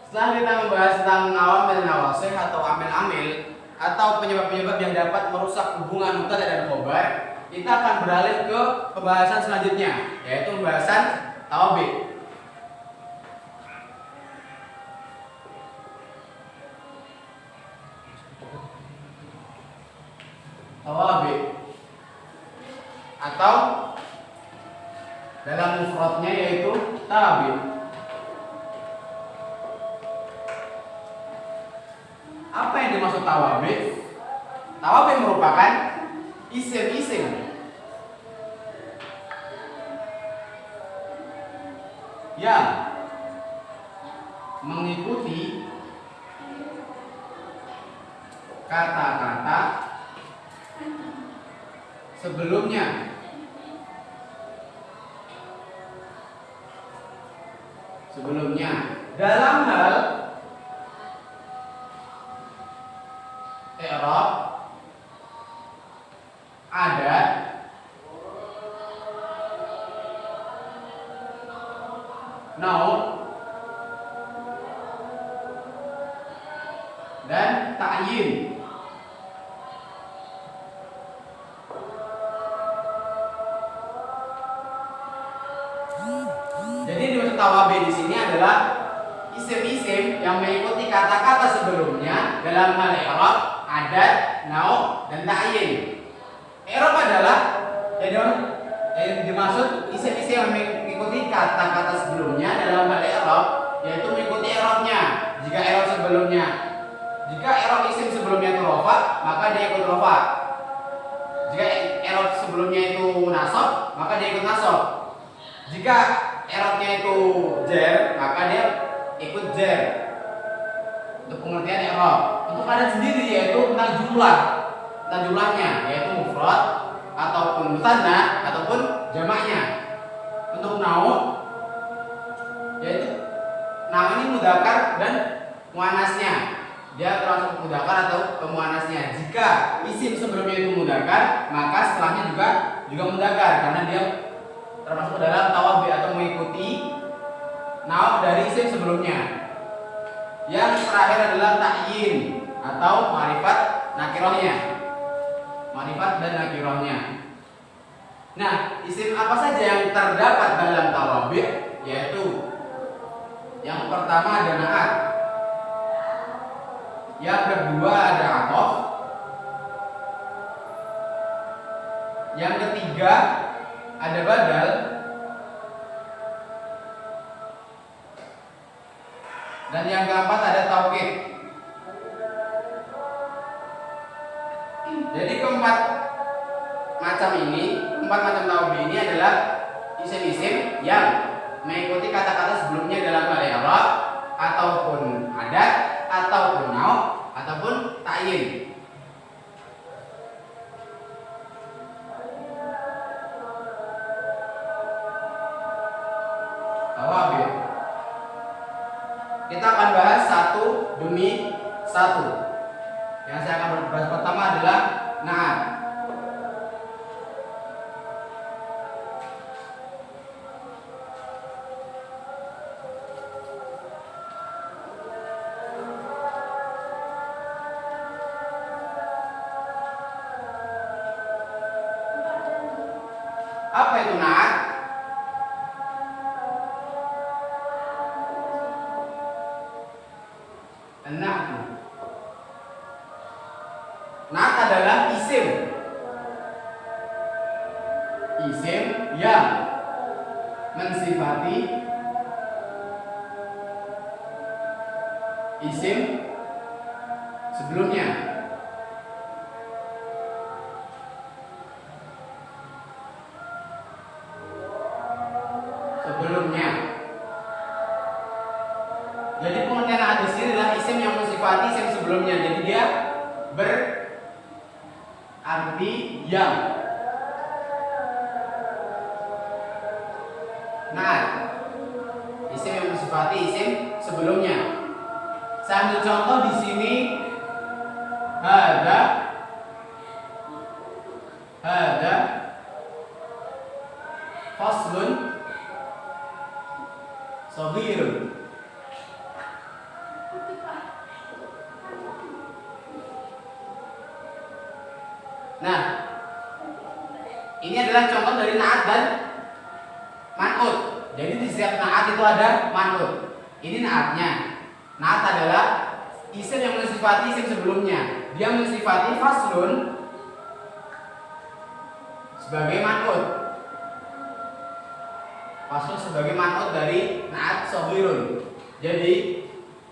Setelah kita membahas tentang awamil nawasih atau amil-amil atau penyebab-penyebab yang dapat merusak hubungan mubtada dan khobar, kita akan beralih ke pembahasan selanjutnya, yaitu pembahasan tawabi. Tawabi atau dalam mufradnya yaitu tabi. Apa yang dimaksud tawabi? Tawabi merupakan isim-isim yang mengikuti kata-kata sebelumnya. Dalam hal i'rab, adat, naun, dan ta'yin. Jadi dimaksud tawabi di sini adalah isim-isim yang mengikuti kata-kata sebelumnya dalam hal i'rab, adat, naun, dan ta'yin. I'rab adalah yang dimaksud isim-isim yang mengikuti kata-kata sebelumnya dalam hal i'rab, yaitu mengikuti i'rabnya. Jika i'rab sebelumnya, jika i'rab isim sebelumnya itu rafa, maka dia ikut rafa. Jika i'rab sebelumnya itu nasab, maka dia ikut nasab. Jika i'rabnya itu jar, maka dia ikut jar. Untuk pengertian i'rab. Untuk adat sendiri yaitu tentang jumlahnya, yaitu mufrad ataupun musanna ataupun jamaknya. Untuk naun, yaitu naun ini mudzakkar dan muannasnya. Dia termasuk mudzakkar atau muannasnya. Jika isim sebelumnya itu mudzakkar, maka setelahnya juga mudzakkar karena dia termasuk dalam tawabi atau mengikuti naun dari isim sebelumnya. Yang terakhir adalah ta'yin atau ma'rifat nakirahnya. Ma'rifat dan nakirahnya. Nah, isim apa saja yang terdapat dalam tawabi? Yaitu yang pertama ada na'at, yang kedua ada atof, yang ketiga ada badal, dan yang keempat ada taukid. Jadi keempat macam tawabi ini adalah isim-isim yang mengikuti kata-kata sebelumnya dalam hal i'rab ataupun adat ataupun naun ataupun ta'yin. Tawabi. Kita akan bahas satu demi satu. Yang saya akan bahas pertama adalah na'at. Apa itu na'at? Na'at adalah isim yang mensifati isim sebelumnya. Jadi pengertian na'at di sini adalah isim yang mensifati isim sebelumnya. Jadi dia berarti yang. Na'at isim yang mensifati isim sebelumnya. Saya ambil contoh di sini, hada faslun shaghirun. Ini adalah contoh dari naat dan man'ut. Jadi di setiap naat itu ada man'ut. Ini naatnya. Naat adalah isim yang mensifati isim sebelumnya. Dia mensifati faslun sebagai man'ut. Faslun sebagai man'ut dari naat shaghirun. Jadi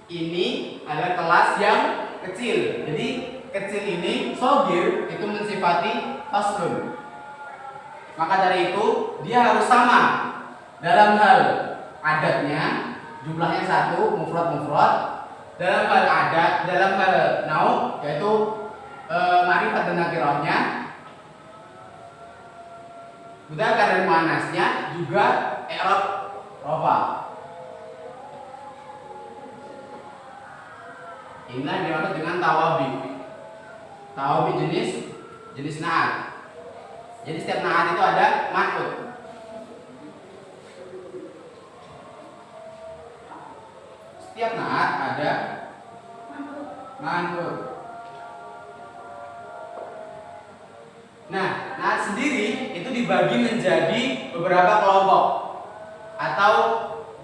ini adalah kelas yang kecil. Jadi kecil ini shaghir itu mensifati faslun. Maka dari itu dia harus sama dalam hal adatnya, jumlahnya satu, mufrad. Dalam hal adat, dalam hal nau, yaitu ma'rifat dan nakirahnya, mudzakkar dan muannasnya, juga i'rab rafa. Inilah dimaksud dengan tawabi. Tawabi jenis naat. Jadi setiap naat itu ada man'ut. Setiap naat ada man'ut. Nah, naat sendiri itu dibagi menjadi beberapa kelompok atau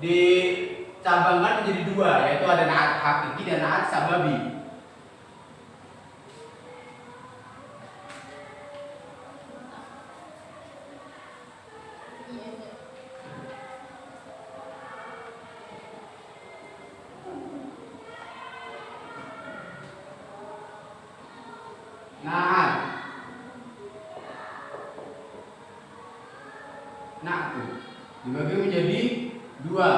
dicabangkan menjadi dua, yaitu ada naat hakiki dan naat sababi. Naat dibagi menjadi dua.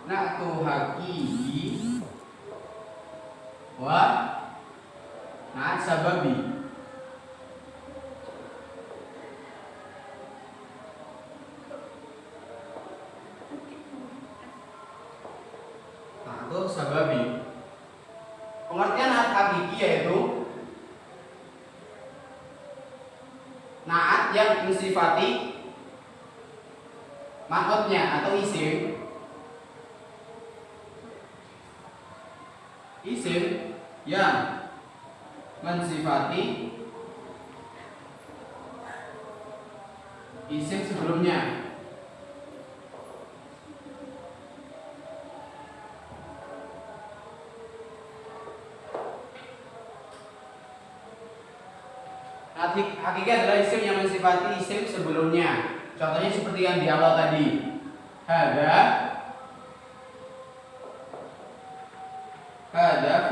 Naatu hakiki wa naat sababi. Naatu sababi. Pengertian naat hakiki yaitu naat yang mensifati man'utnya atau isim yang mensifati isim sebelumnya. Hakiki adalah isim yang mensifati isim sebelumnya. Contohnya seperti yang di awal tadi. Hada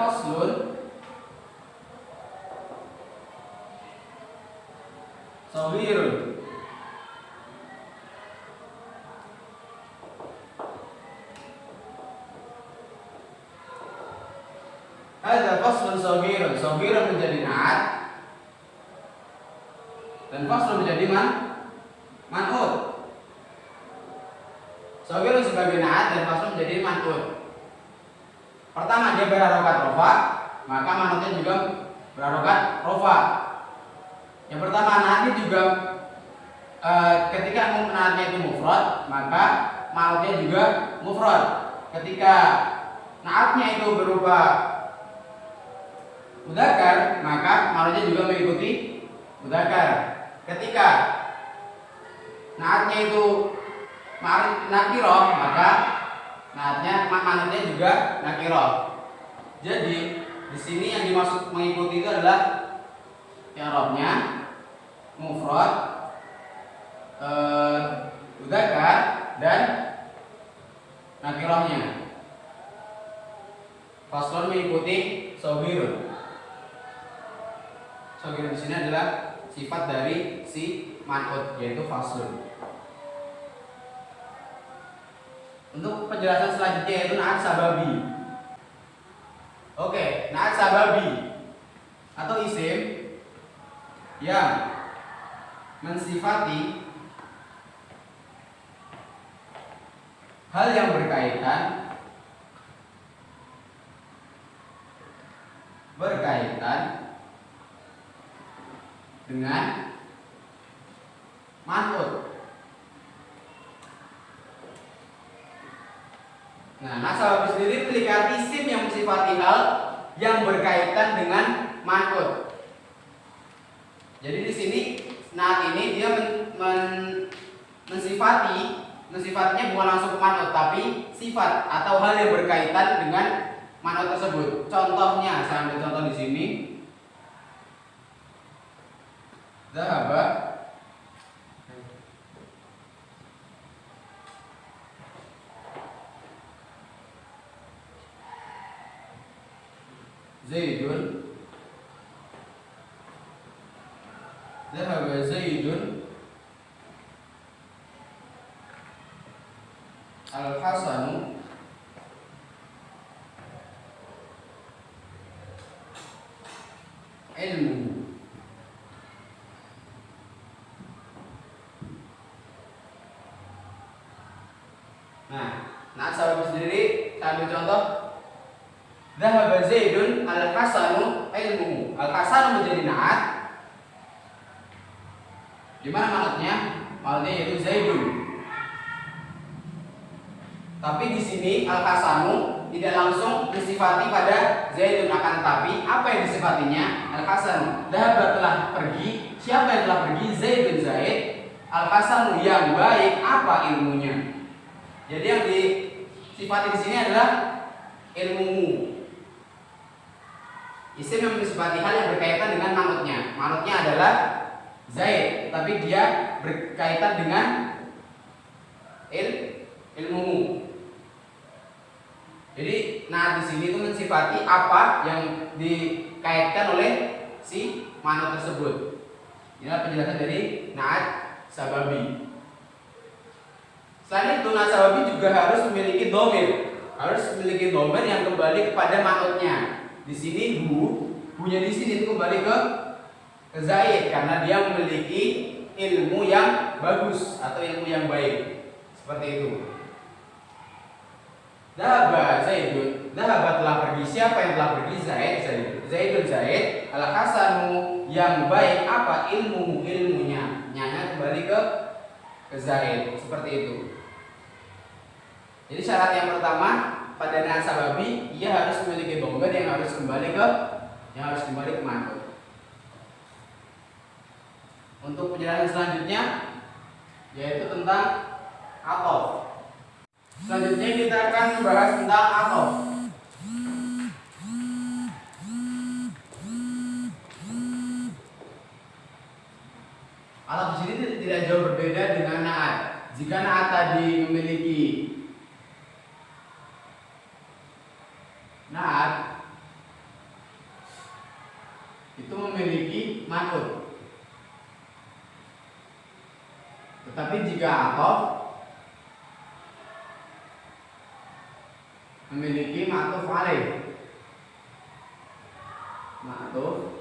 faslun shaghirun. Hada faslun shaghirun. Shaghirun menjadi naat dan faslun menjadi man'ut. Shaghirun sebagai naat dan faslun menjadi man'ut. Pertama dia berharokat rofa, maka man'utnya juga berharokat rofa. Yang pertama naatnya juga ketika naatnya itu mufrad, maka man'utnya juga mufrad. Ketika naatnya itu berupa mudzakkar, maka man'utnya juga mengikuti mudzakkar. Ketika naatnya itu nakirah, maka man'utnya juga nakirah. Jadi di sini yang dimaksud mengikuti itu adalah i'rabnya mufrad, mudzakkar dan nakirahnya. Faslun mengikuti shaghirun. Shaghirun di sini adalah sifat dari si man'ut yaitu faslun. Untuk penjelasan selanjutnya yaitu naat sababi. Oke, naat sababi atau isim yang mensifati hal yang berkaitan dengan man'ut. mensifati hal yang berkaitan dengan man'ut. Jadi di sini naat ini dia mensifatinya bukan langsung ke man'ut, tapi sifat atau hal yang berkaitan dengan man'ut tersebut. Contohnya, saya ambil contoh di sini. Dhahaba Zaidun. Dhahaba Zaidun Al-Hasanu ilmu. Nah, sahabat sendiri, saya ambil contoh. Dhahaba Zaidun al-Hasanu ilmu. Al-Hasanu menjadi naat. Di mana manatnya? Manatnya yaitu Zaidun. Tapi di sini al-Hasanu tidak langsung disifati pada Zaidun, akan tetapi apa yang disifatinya? Al-Hasanu. Dhahaba telah pergi. Siapa yang telah pergi? Zaidun Zaid. Al-Hasanu yang baik apa ilmunya? Jadi yang disifati di sini adalah ilmumu. Isim yang mensifati hal yang berkaitan dengan manutnya. Manutnya adalah Zaid, tapi dia berkaitan dengan ilmumu. Jadi nah di sini itu mensifati apa yang dikaitkan oleh si manut tersebut. Inilah penjelasan dari naat sababi. Selain itu, naat sababi juga harus memiliki dhamir. Harus memiliki dhamir yang kembali kepada manutnya. Di sini bunya di sini itu kembali ke Zaid karena dia memiliki ilmu yang bagus atau ilmu yang baik. Seperti itu. Dhahaba Zaidun. Dhahaba telah pergi. Siapa yang telah pergi? Zaidun Zaid. Al-Hasanu yang baik apa ilmunya. Nyanya kembali ke Zaid. Seperti itu. Jadi syarat yang pertama pada naat sababi, ia harus memiliki dhamir yang harus kembali ke man'ut. Untuk penjelasan selanjutnya yaitu tentang athof. Selanjutnya kita akan membahas tentang athof. Athof di sini tidak jauh berbeda dengan naat. Jika naat tadi memiliki naat itu memiliki man'ut. Tetapi jika athof memiliki ma'tuf alaih. Ma'tuf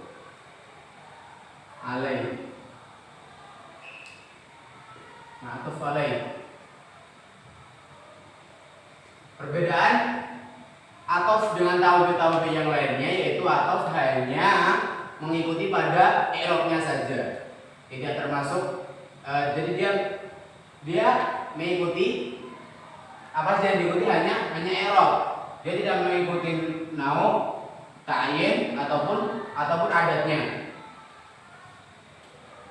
alaih. Ma'tuf alaih. Perbedaan athof dengan tawbi yang lainnya yaitu athof hanya mengikuti pada i'rabnya saja. Tidak termasuk jadi dia mengikuti apa sih yang diikuti hanya i'rab. Dia tidak mengikuti nau, ta'yin ataupun adatnya.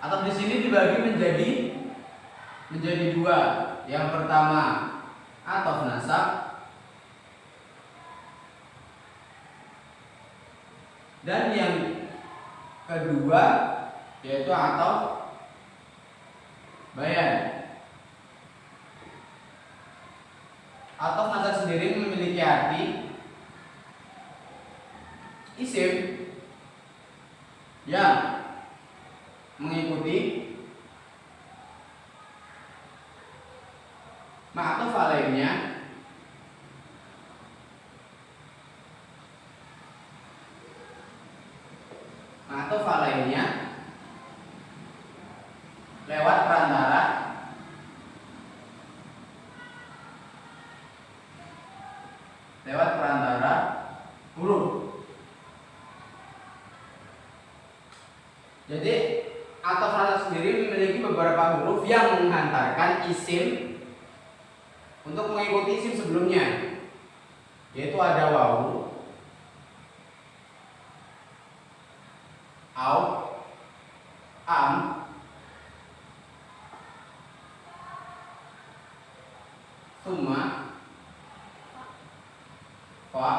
Atau di sini dibagi menjadi dua. Yang pertama athof nasab dan yang kedua yaitu athof bayan. Athof nasab sendiri memiliki arti isim yang mengikuti ma'tuf alaihnya lewat perantara huruf. Jadi athof nasab sendiri memiliki beberapa huruf yang menghantarkan isim untuk mengikuti isim sebelumnya, yaitu ada wawu, summa fa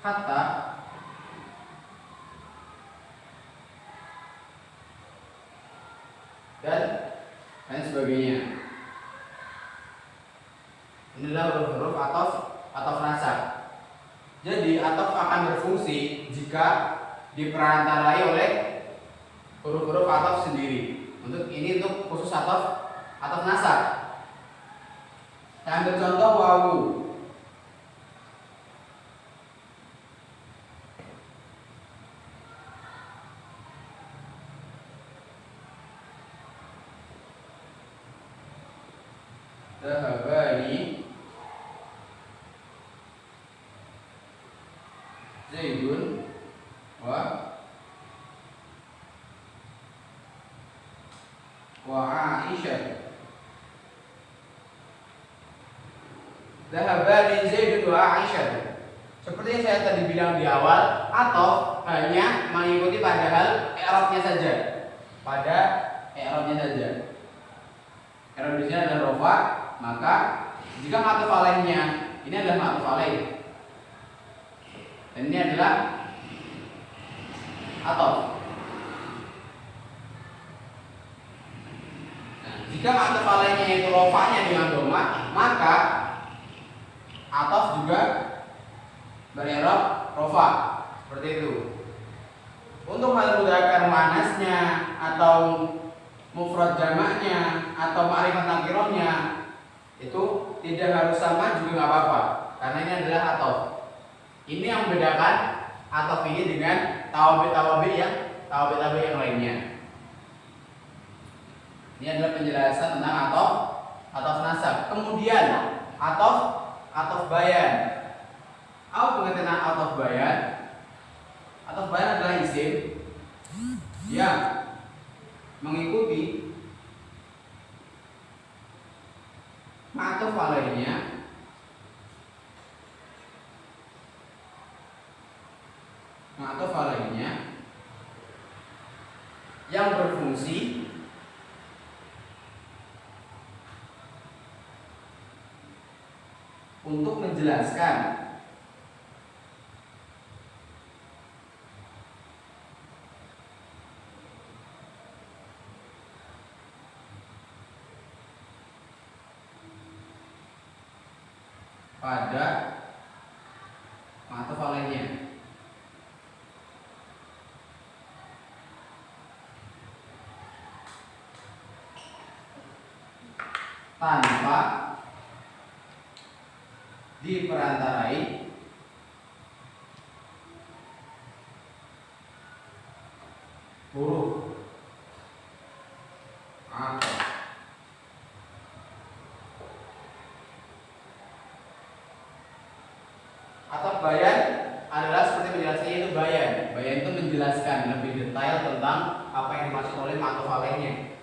hatta dan lain sebagainya. Inilah huruf-huruf ataf nasab. Jadi ataf akan berfungsi jika diperantarai oleh huruf-huruf ataf sendiri. Ini untuk khusus ataf nasab. Saya ambil contoh wawu. Zahabani Zaidun wa Aisyah. Zahabani Zaidun wa Aisyah. Seperti yang saya tadi bilang di awal, atau hanya mengikuti pada hal i'rabnya saja. Pada i'rabnya saja. I'rab di sini adalah rafa, maka jika ma'tuf alaihnya ini adalah ma'tuf alaih. Dan ini adalah ataf. Nah, jika ma'tuf alaihnya itu rafa'nya dengan dhamma, maka ataf juga ber-i'rab rafa. Seperti itu. Untuk hal mudzakkar muannasnya atau mufrad jamaknya atau ma'rifat nakirahnya itu tidak harus sama juga nggak apa-apa, karena ini adalah ataf. Ini yang membedakan ataf ini dengan tawabi yang lainnya. Ini adalah penjelasan tentang ataf nasab. Kemudian ataf bayan. Apa pengertian ataf bayan? Ataf bayan adalah isim yang mengikuti ma'tuf alaihnya yang berfungsi untuk menjelaskan pada ma'tuf alaihnya. Tanpa diperantarai huruf ataf. Ataf bayan adalah seperti penjelasannya itu bayan. Bayan itu menjelaskan lebih detail tentang apa yang dimaksud oleh ma'tuf alaihnya.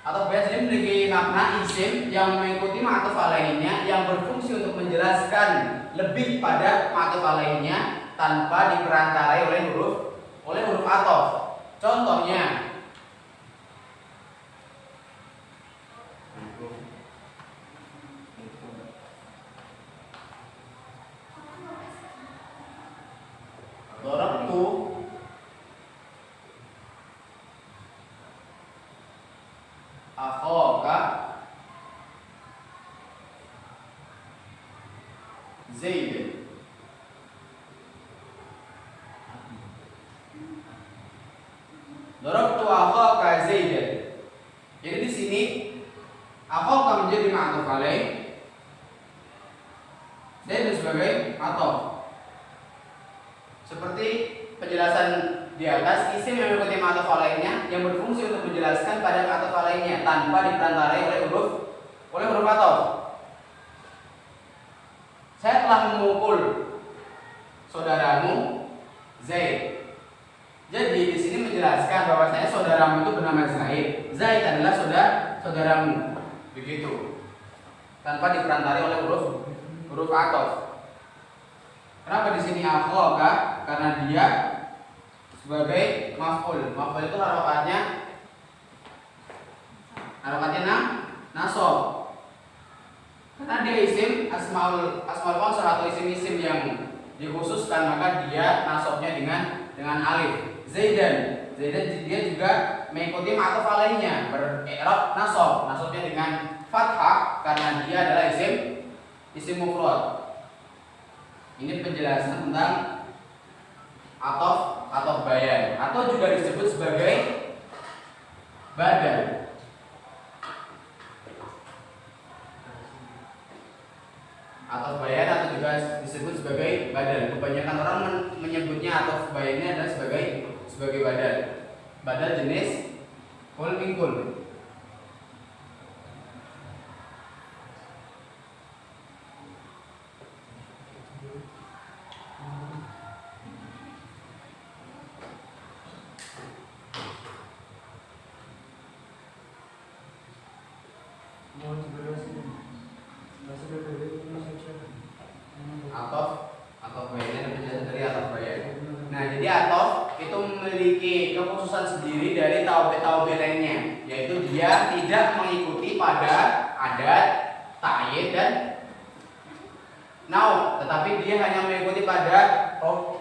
Ataf bayan sendiri memiliki makna isim yang mengikuti ma'tuf alaihnya yang berfungsi untuk menjelaskan lebih pada ma'tuf alaihnya tanpa diperantarai oleh huruf ataf. Contohnya Darabtu akhaka Zaid. Darabtu akhaka Zaid. Jadi di sini akhaka menjadi ma'tuf alaih, Zaid sebagai ataf. Seperti penjelasan di atas, isim yang mengikuti ma'tuf alaihnya yang berfungsi untuk menjelaskan pada ma'tuf alaihnya tanpa diperantarai oleh huruf ataf. Saya telah memukul saudaramu Zaid. Jadi di sini menjelaskan bahwasanya saudaramu itu bernama Zaid. Zaid adalah saudaramu. Begitu. Tanpa diperantarai oleh huruf ataf. Kenapa di sini akhaka? Karena dia sebagai maf'ul. Maf'ul itu harokatnya nasab. Karena dia isim asmaul khonsor atau isim-isim yang dikhususkan, maka dia nasabnya dengan alif. Zaidan dia juga mengikuti ma'tuf alaihnya, ber'irab nasabnya dengan fathah karena dia adalah isim mufrad. Ini penjelasan tentang ataf bayan atau juga disebut sebagai badal. Ataf bayan atau juga disebut sebagai badal. Kebanyakan orang menyebutnya ataf bayannya adalah sebagai badal. Badal jenis kul min kul. Ataf bayannya penjelasan dari ataf bayan. Nah, jadi ataf itu memiliki kekhususan sendiri dari taube lainnya, yaitu dia tidak mengikuti pada adat, ta'yid dan nau, tetapi dia hanya mengikuti pada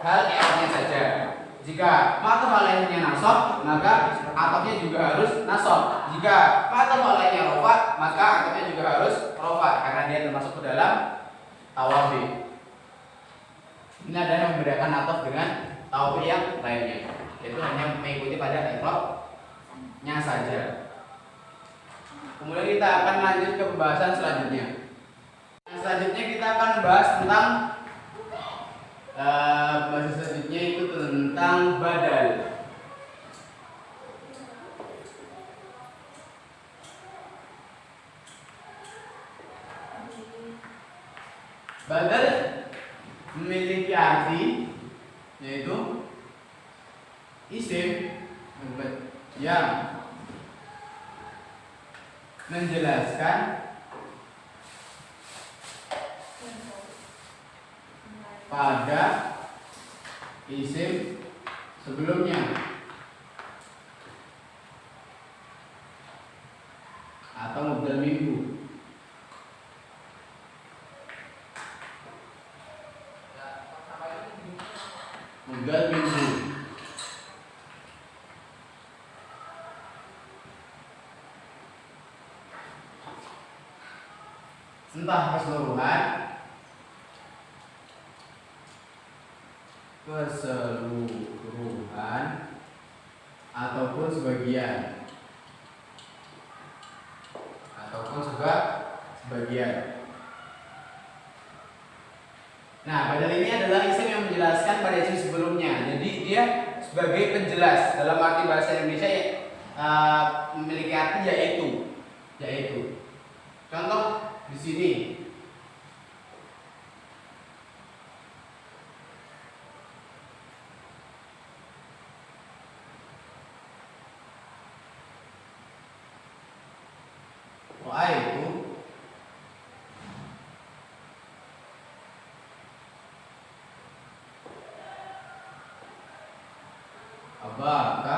hal i'rabnya saja. Jika ma'tuf alaihnya nasab, maka atafnya juga harus nasab. Jika ma'tuf alaihnya rafa, maka atafnya juga harus rafa karena dia termasuk ke dalam tawabi. Ini adalah yang membedakan ataf dengan tawabi yang lainnya, yaitu hanya mengikuti pada i'rabnya saja. Kemudian kita akan lanjut ke pembahasan selanjutnya. Selanjutnya kita akan bahas tentang bahasa selanjutnya itu tentang badal. Badal memiliki arti yaitu isim yang menjelaskan pada isim sebelumnya atau mubdal minhu. Mubdal minhu entah keseluruhan ataupun sebagian Nah, badal ini adalah isim yang menjelaskan pada isim sebelumnya. Jadi dia sebagai penjelas dalam arti bahasa Indonesia memiliki arti yaitu. Contoh di sini. Wa'aitu abaka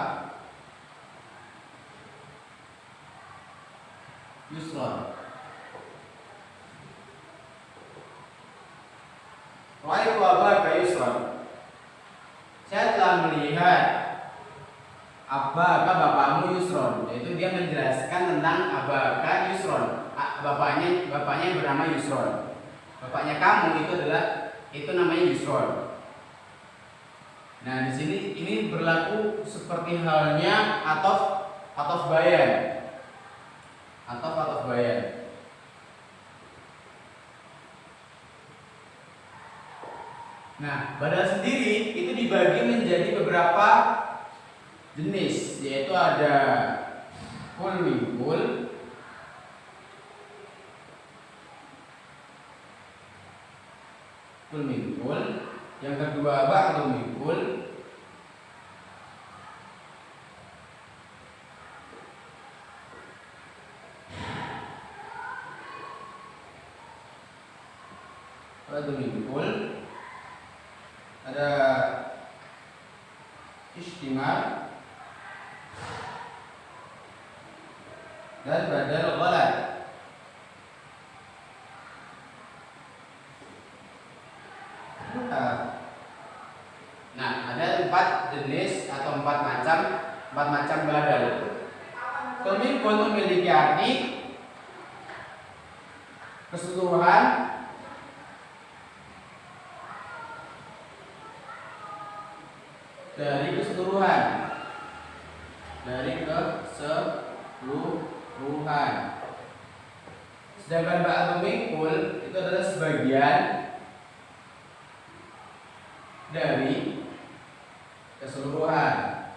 yusron. Wa'aitu abaka yusron. Saya telah melihat abaka bapakmu yusron, yaitu dia menjelaskan tentang abaka yusron. Bapaknya bernama Yusron. Bapaknya kamu itu namanya Yusron. Nah, di sini ini berlaku seperti halnya ataf bayan. Ataf bayan. Nah, badal sendiri itu dibagi menjadi beberapa jenis, yaitu ada kul min kul, yang kedua ba'du min kul, ada dan badal ghalad. Nah, ada 4 jenis atau 4 macam badal. Pemikul memiliki arti keseluruhan, dari keseluruhan. Sedangkan ba'du mingkul itu adalah sebagian dari keseluruhan.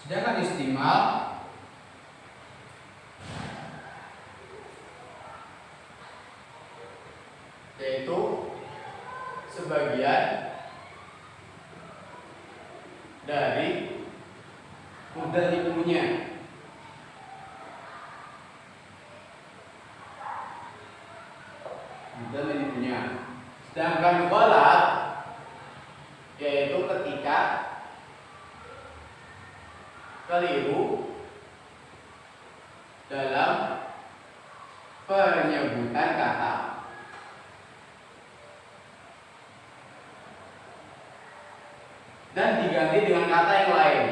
Sedangkan istimal yaitu sebagian dari mudhari'unya. Sedangkan ghalad yaitu ketika keliru dalam penyebutan kata. Dan diganti dengan kata yang lain.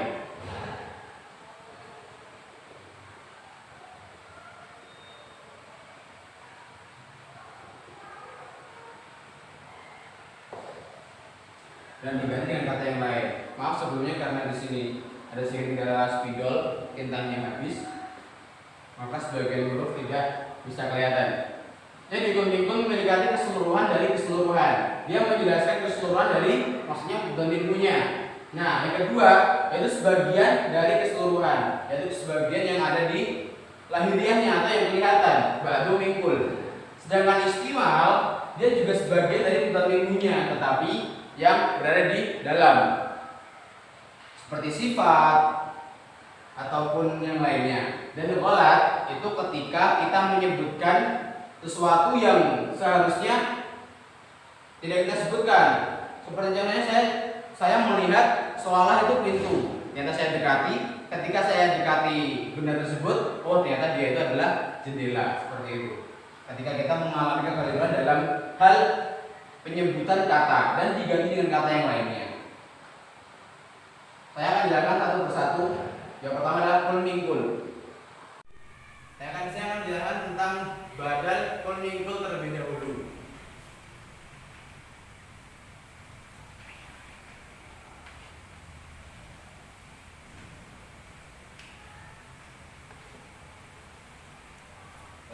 Maaf sebelumnya karena di sini ada sedikit spidol, tintanya habis, maka sebagian huruf tidak bisa kelihatan. Jadi kun memiliki keseluruhan dari keseluruhan. Dia menjelaskan keseluruhan dari maksudnya mudhari'unya. Nah, yang kedua yaitu sebagian dari keseluruhan, yaitu sebagian yang ada di lahiriahnya atau yang kelihatan, ba'du mingkul. Sedangkan istimal dia juga sebagian dari mudhari'unya, tetapi yang berada di dalam, seperti sifat ataupun yang lainnya. Dan ghalad itu ketika kita menyebutkan sesuatu yang seharusnya tidak kita sebutkan. Seperti contohnya saya melihat seolah itu pintu, ternyata saya dekati. Ketika saya dekati benda tersebut, oh ternyata dia itu adalah jendela, seperti itu. Ketika kita mengalami kekeliruan dalam hal penyebutan kata dan diganti dengan kata yang lainnya. Saya akan jelaskan satu persatu. Yang pertama adalah kul mingkul. Saya akan menjelaskan tentang badal kul mingkul terlebih dahulu.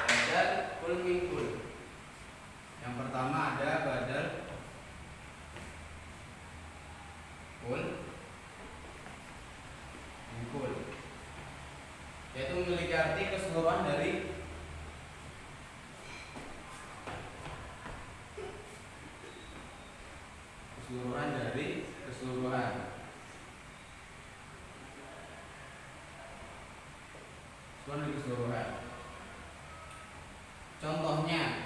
Badal kul mingkul. Yang pertama ada badal kul mingkul, yaitu memiliki arti keseluruhan dari keseluruhan. Contohnya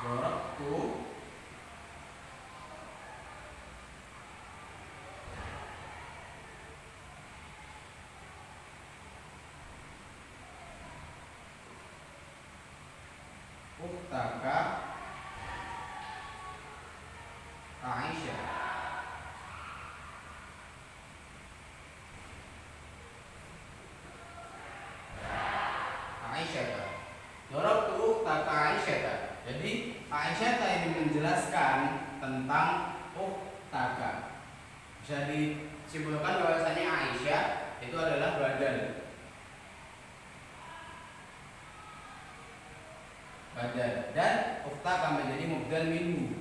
dorabtu uktaka Aisyah. Dorabtu uktaka Aisyah. Jadi Aisyah ini menjelaskan tentang uktaka. Bisa disimpulkan bahwasanya Aisyah itu adalah badal. Dan uktaka menjadi mubdal minhu.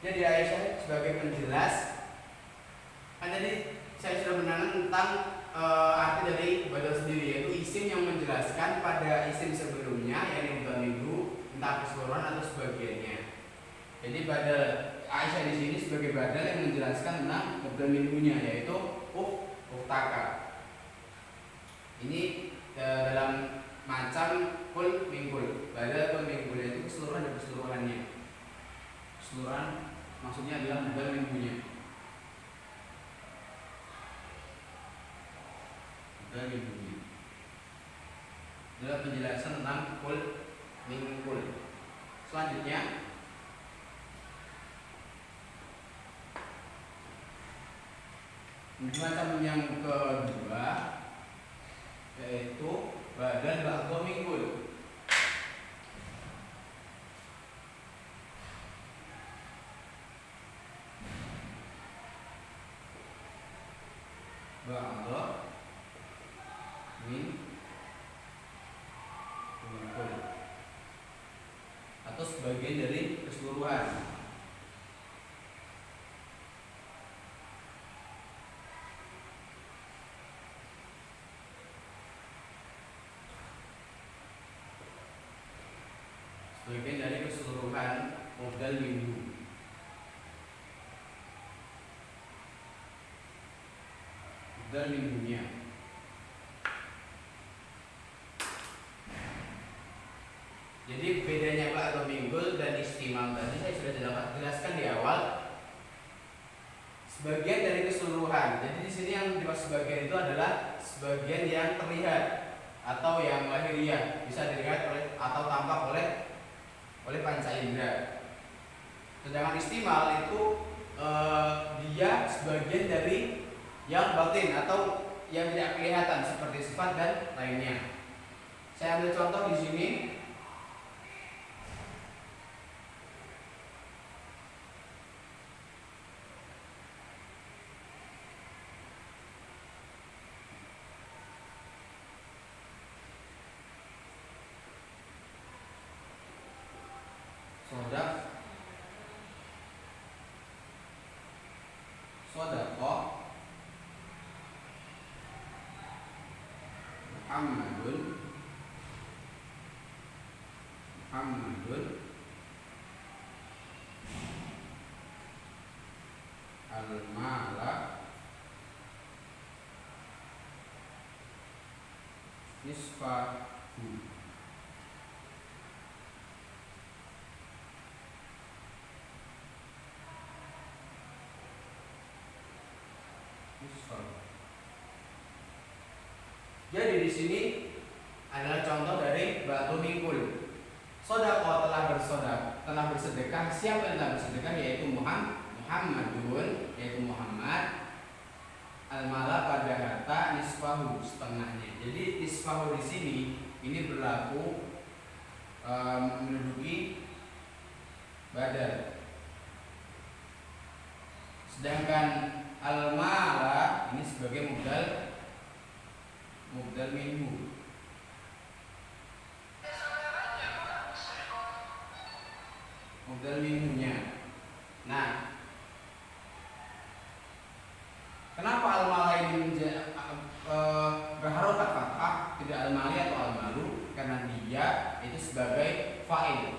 Jadi Aisyah sebagai penjelas. Kan tadi saya sudah menerangkan tentang arti dari badal sendiri, yaitu isim yang menjelaskan pada isim sebelumnya, yakni mubdal minhu, entah keseluruhan atau sebagiannya. Jadi badal Aisyah di sini sebagai badal yang menjelaskan tentang mubdal minhunya, yaitu uhtaka. Ini dalam macam kul mingkul, badal kul mingkul yaitu keseluruhan dan keseluruhannya. Keseluruhan maksudnya adalah mubdal minhunya. Mubdal minhunya adalah penjelasan tentang kul mingkul. Selanjutnya macam yang kedua yaitu badal ba'dha mingkul. Ba'dha mingkul atau sebagian dari keseluruhan. Sebagian dari keseluruhan mubdal minhu. Mubdal minhunya. Jadi bedanya ba'dha mingkul dan istimal tadi saya sudah jelaskan di awal. Sebagian dari keseluruhan. Jadi di sini yang dimaksud sebagian itu adalah sebagian yang terlihat atau yang lahiriah, bisa dilihat oleh atau tampak oleh panca indera. Sedangkan istimal itu dia sebagian dari yang batin atau yang tidak kelihatan seperti sifat dan lainnya. Saya ambil contoh di sini. Sodaqah Muhammadun al-mala nisfahu. Jadi di sini adalah contoh dari ba'dha mingkul. Sodaqah telah bersedekah. Siapa yang telah bersedekah? Yaitu Muhammadun, yaitu Muhammad. Al-mala pada harta nisfahu, setengahnya. Jadi nisfahu di sini ini berlaku menduduki badal. Sedangkan al-mala ini sebagai mubdal minhu. Mubdal minhunya. Nah, kenapa al-mala ini berharokat fathah, tidak al-mali atau al-malu? Karena dia itu sebagai fa'il.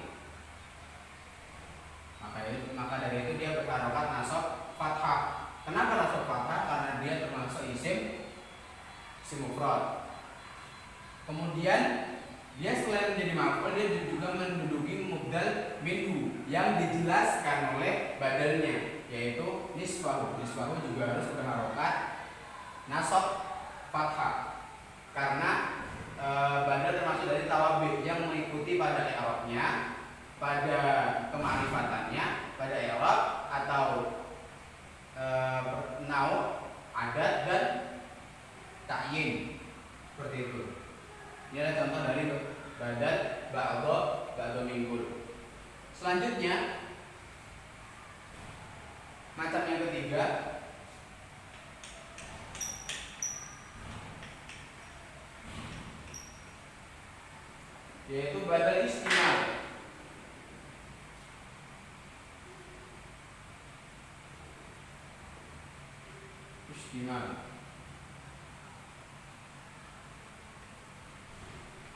Maka dari itu dia berharokat nasab fathah. Kenapa nasab fathah? Karena dia termasuk isim mufrad. Kemudian dia selain menjadi maf'ul, dia juga menduduki mubdal minhu yang dijelaskan oleh badalnya, yaitu nisfahu. Nisfahu juga harus berharokat nasab fathah karena badal termasuk dari tawabi yang mengikuti pada i'rabnya, pada kema'rifatannya, pada i'rab atau nau, adat dan ta'yin, seperti itu. Ini adalah contoh dari badal ba'dha mingkul. Selanjutnya macam yang ketiga yaitu badal istimal.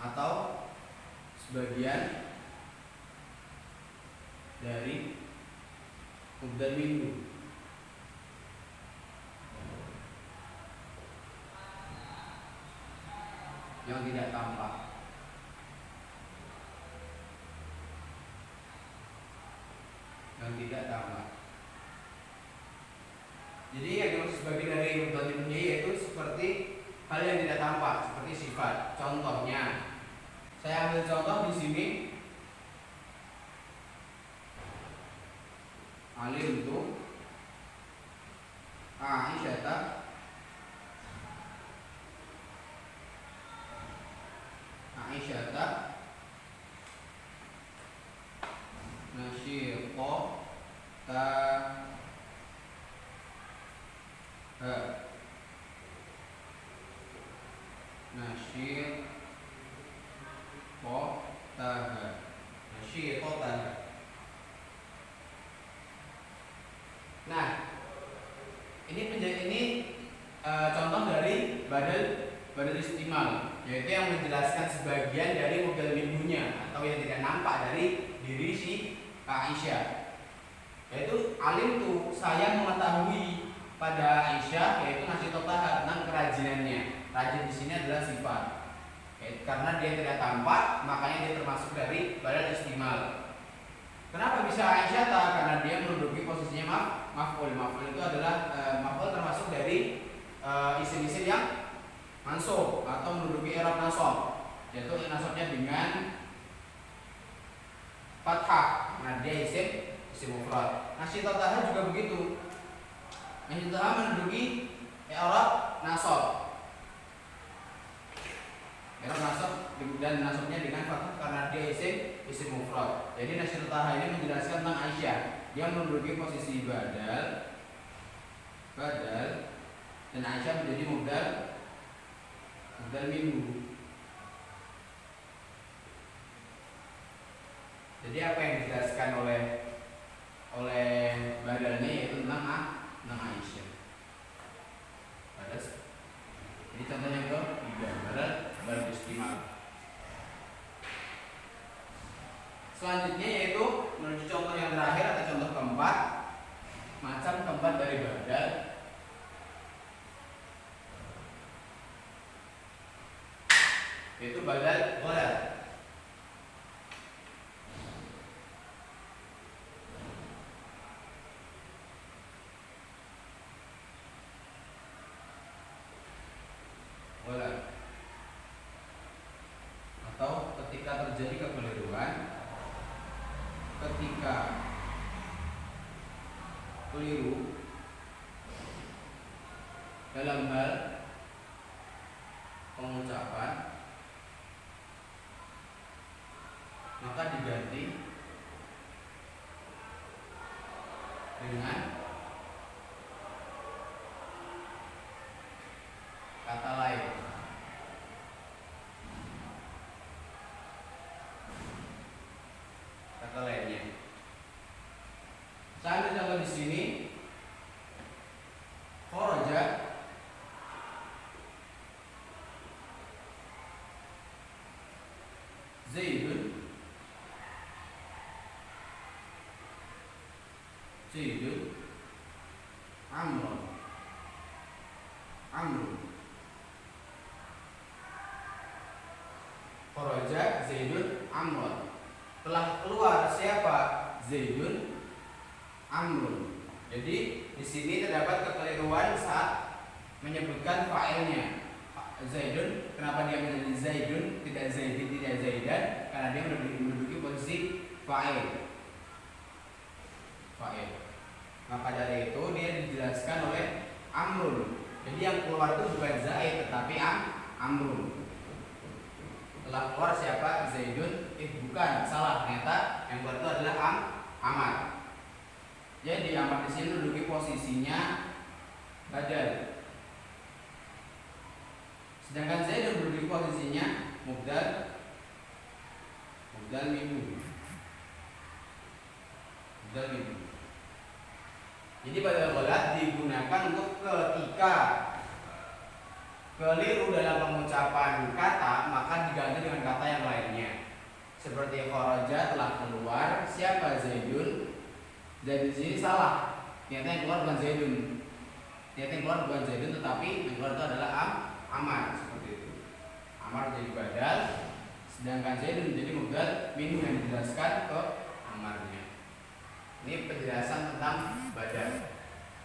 atau sebagian dari mubdal minhu. Yang tidak tampak. Yang tidak tampak. Jadi yang dimaksud sebagian dari mubdal minhu yaitu seperti hal yang tidak tampak, seperti sifat. Contohnya, saya ambil contoh di sini. Alimtu Aisyata nasyita ta ha nasyita ta ha nasyita ta. Nah, ini contoh dari badal istimal, yaitu yang menjelaskan sebagian dari mubdal minhunya atau yang tidak nampak dari diri si Aisyah. Yaitu alim tuh, saya mengetahui pada Aisyah, yaitu nasyitotah, tentang kerajinannya. Rajin di sini adalah sifat. Karena dia tidak tampak, makanya dia termasuk dari badal istimal. Kenapa bisa Aisyah? Karena dia menduduki posisinya maf'ul. Maf'ul itu adalah maf'ul termasuk dari isim-isim yang mansub atau menduduki i'rab nasab, yaitu nasabnya dengan fathah. Nah, dia isim mufrad. Nasyitotah juga begitu. Nasyitotah menduduki i'rab nasab. I'rab nasab dan nasabnya dengan fathah karena dia isim mufrad. Jadi nasyitotah ini menjelaskan tentang Aisyah. Dia menduduki posisi badal dan Aisyah menjadi mubdal minhu. Jadi apa yang dijelaskan oleh badalnya yaitu tentang Aisyah. Jadi contohnya itu badal istimal. Selanjutnya yaitu menuju contoh yang terakhir atau contoh keempat, macam keempat dari badal, yaitu badal ghalab. Atau ketika terjadi kekeliruan, ketika keliru dalam hal pengucapan, maka diganti dengan kata lain. Kata lainnya. Saya ambil contoh di sini. Kharaja Zaidun Amrun. Kharaja Zaidun Amrun. Telah keluar siapa? Zaidun Amrun. Jadi di sini terdapat kekeliruan saat menyebutkan fa'ilnya. Zaidun, kenapa dia menjadi Zaidun, tidak Zaidin, tidak Zaidan? Karena dia menduduki posisi fa'il. Maka dari itu dia dijelaskan oleh Amrun. Jadi yang keluar itu bukan Zaid tetapi Amrun. Telah keluar siapa? Zaidun. Bukan, salah, ternyata yang keluar itu adalah Amar. Jadi Amar di sini menduduki posisinya badal. Sedangkan Zaidun menduduki posisinya mubdal minhu. Jadi badal ghalab digunakan untuk ketika keliru dalam pengucapan kata, maka diganti dengan kata yang lainnya. Seperti kharaja, telah keluar. Siapa? Zaidun. Dan di sini salah. Ternyata yang keluar bukan Zaidun. Ternyata yang keluar bukan Zaidun, tetapi yang keluar itu adalah Amar. Seperti itu. Amar jadi badal, sedangkan Zaidun menjadi mubdal minhu yang dijelaskan ke Amarnya. Ini penjelasan tentang badal.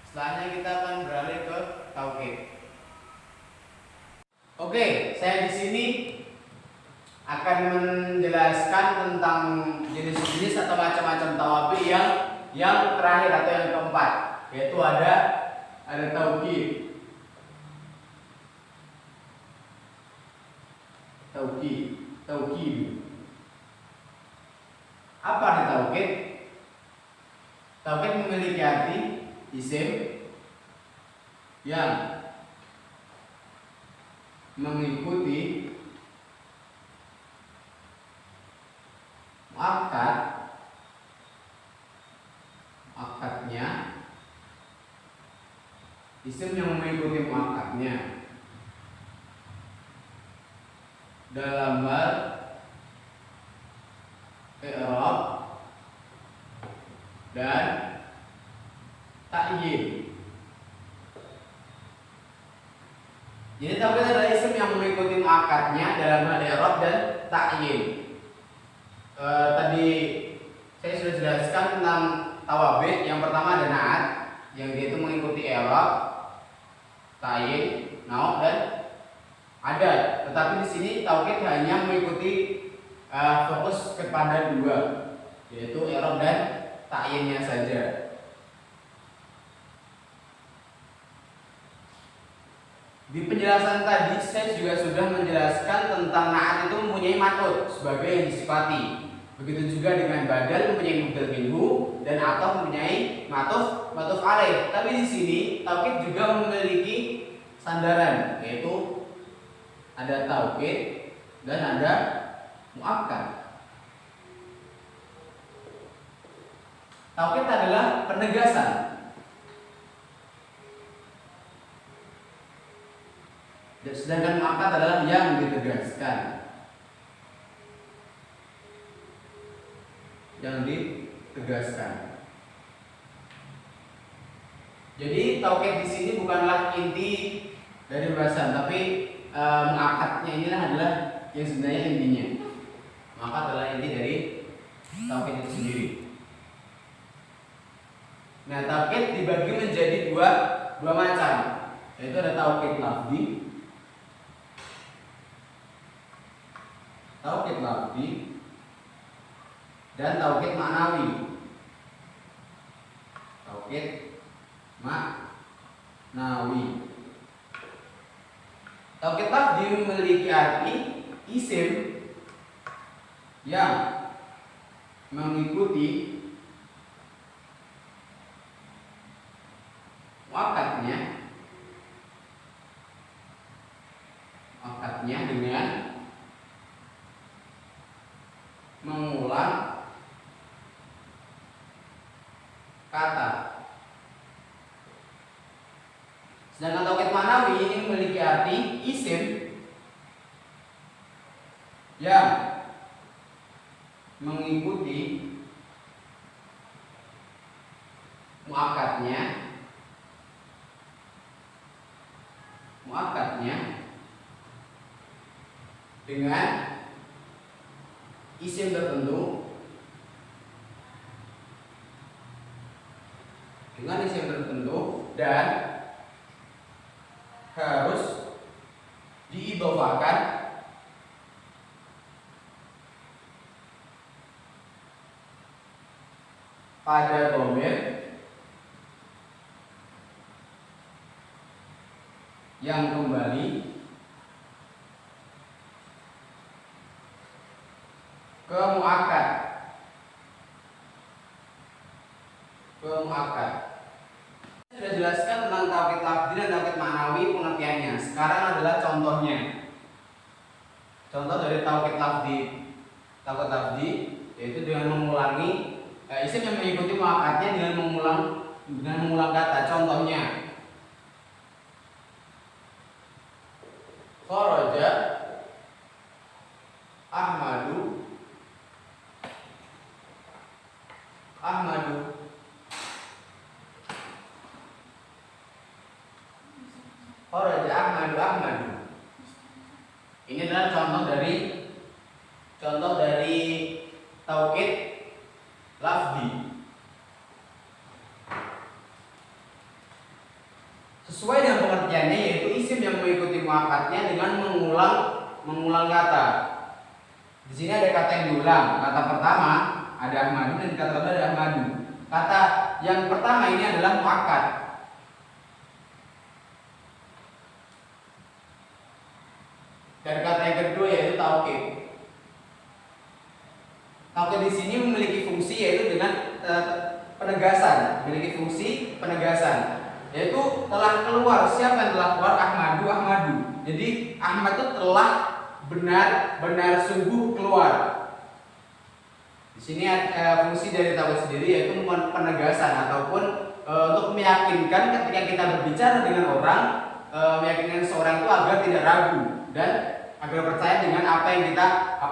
Setelahnya kita akan beralih ke taukid. Oke, saya di sini akan menjelaskan tentang jenis-jenis atau macam-macam tawabi yang terakhir atau yang keempat, yaitu ada taukid. Taukid. Apa arti taukid? Taukid memiliki arti isim yang mengikuti muakkadnya, isim yang mengikuti muakkadnya dalam hal i'rab dan ta'yin. Jadi taukid adalah isim yang mengikuti muakkadnya dalam hal i'rab dan ta'yin. Tadi saya sudah jelaskan tentang tawabit. Yang pertama ada na'at, yang dia itu mengikuti i'rab, ta'yin, nauk dan adat. Tetapi di sini taukid hanya mengikuti fokus kepada dua, yaitu i'rab dan ta'yinnya saja. Di penjelasan tadi saya juga sudah menjelaskan tentang na'at itu mempunyai mat'ud sebagai yang disifati. Begitu juga dengan badal mempunyai mubdal minhu dan ataf mempunyai mat'uf alaih. Tapi di sini taukid juga memiliki sandaran, yaitu ada taukid dan ada muakkad. Taukid adalah penegasan. Sedangkan muakkad adalah yang ditegaskan. Jadi taukid di sini bukanlah inti dari pembahasan, tapi muakkadnya inilah adalah yang sebenarnya intinya. Muakkad adalah inti dari taukid itu sendiri. Nah, taukid dibagi menjadi dua macam, yaitu ada taukid lafzi dan taukid ma'nawi. Taukid lafzi memiliki arti isim yang mengikuti muakkadnya dengan mengulang kata. Sedangkan taukid ma'nawi ini memiliki arti isim yang mengikuti muakkadnya dengan isim tertentu dan harus diidhofakan pada dhamir yang kembali ke muakkad. Sudah jelaskan tentang taukid lafzi dan taukid ma'nawi pengertiannya. Sekarang adalah contohnya. Contoh dari taukid lafzi yaitu dengan mengulangi isim yang mengikuti muakkadnya dengan mengulang kata. Contohnya Ahmadu. Ini adalah contoh dari taukid lafzi. Sesuai dengan pengertiannya, yaitu isim yang mengikuti muakkadnya dengan mengulang kata. Di sini ada kata yang diulang. Kata pertama ada Ahmadu dan kata kedua ada Ahmadu. Kata yang pertama ini adalah muakkad. Dan kata yang kedua yaitu taukid. Taukid di sini memiliki fungsi yaitu dengan penegasan, memiliki fungsi penegasan. Yaitu telah keluar, siapa yang telah keluar? Ahmadu. Jadi Ahmad itu telah benar sungguh keluar. Di sini fungsi dari taukid sendiri yaitu penegasan ataupun untuk meyakinkan ketika kita berbicara dengan orang, meyakinkan seorang itu agar tidak ragu dan agar percaya dengan apa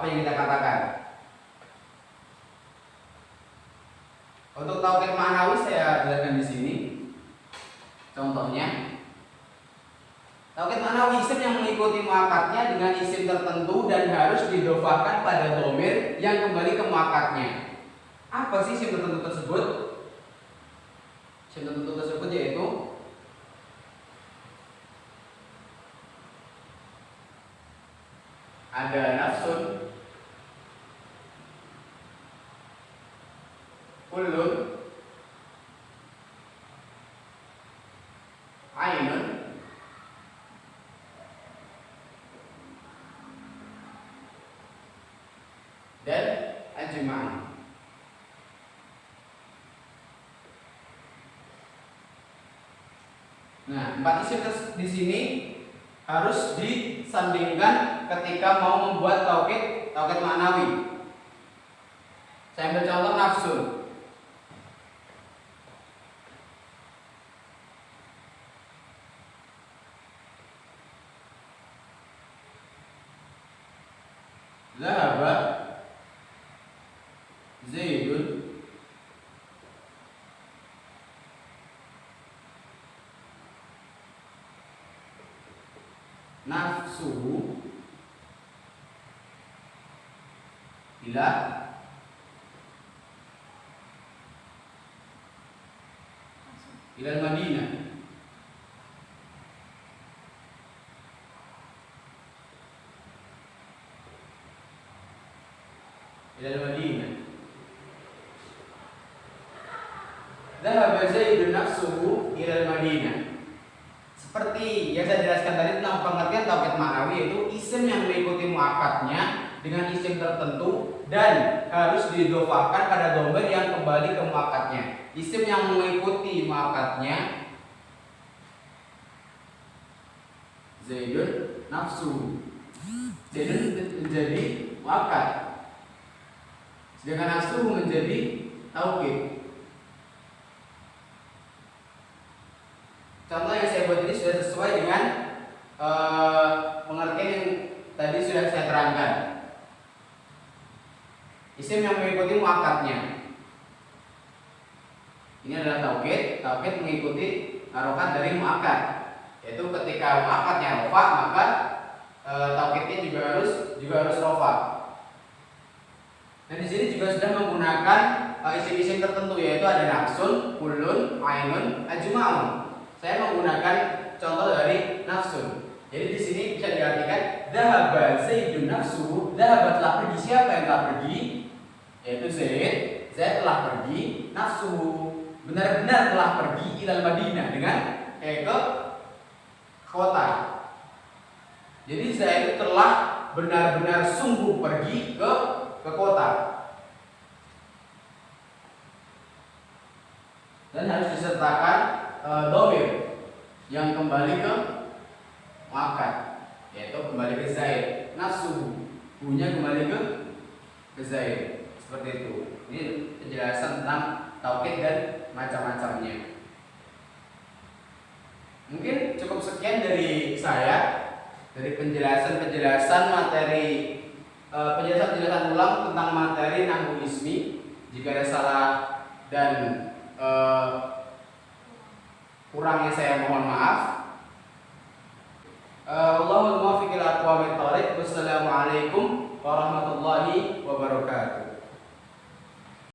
yang kita katakan. Untuk taukid ma'nawi saya jelaskan di sini. Contohnya, taukid ma'nawi isim yang mengikuti muakkadnya dengan isim tertentu dan harus didhofahkan pada dhamir yang kembali ke muakkadnya. Apa sih isim tertentu tersebut? Isim tertentu tersebut yaitu ada nafsun, kullun, ainun, dan ajma'an. Nah, 4 isim di sini harus disandingkan ketika mau membuat taukid ma'nawi. Saya ambil contoh nafsun. Zahaba Zaidun nafsuhu ila Madinah. Dhahaba Zaidun nafsuhu ila Madinah. Seperti yang saya jelaskan tadi tentang pengertian taukid ma'nawi, yaitu isim yang mengikuti muakkadnya dengan isim tertentu dan harus didhofahkan pada dhamir yang kembali ke muakkadnya. Isim yang mengikuti muakkadnya Zaidun nafsuhu. Zaidun menjadi muakkad, sedangkan nafsuhu menjadi taukid. Contoh yang saya buat ini sudah sesuai dengan pengertian yang tadi sudah saya terangkan. Isim yang mengikuti muakkadnya. Ini adalah taukid. Taukid mengikuti harokat dari muakkad. Yaitu ketika muakkadnya rofa, maka taukidnya juga harus rofa. Dan di sini juga sudah menggunakan isim-isim tertentu, yaitu ada nafsun, kullun, ainun, ajma'un. Saya menggunakan contoh dari nafsun. Jadi di sini bisa diartikan dhahaba Zaidun nafsuhu. Dhahaba telah pergi. Siapa yang telah pergi? Yaitu Zaid. Zaid telah pergi. Nafsuhu benar-benar telah pergi ilal Madinah dengan ke kota. Jadi Zaid telah benar-benar sungguh pergi ke kota. Dan harus disertakan dhamir yang kembali ke muakkad, yaitu kembali ke Zaid. Nafsuhu, punya kembali ke Zaid. Seperti itu. Ini penjelasan tentang taukid dan macam-macamnya. Mungkin cukup sekian dari saya, dari penjelasan materi, penjelasan ulang tentang materi nahwu ismi. Jika ada salah dan kurangnya saya mohon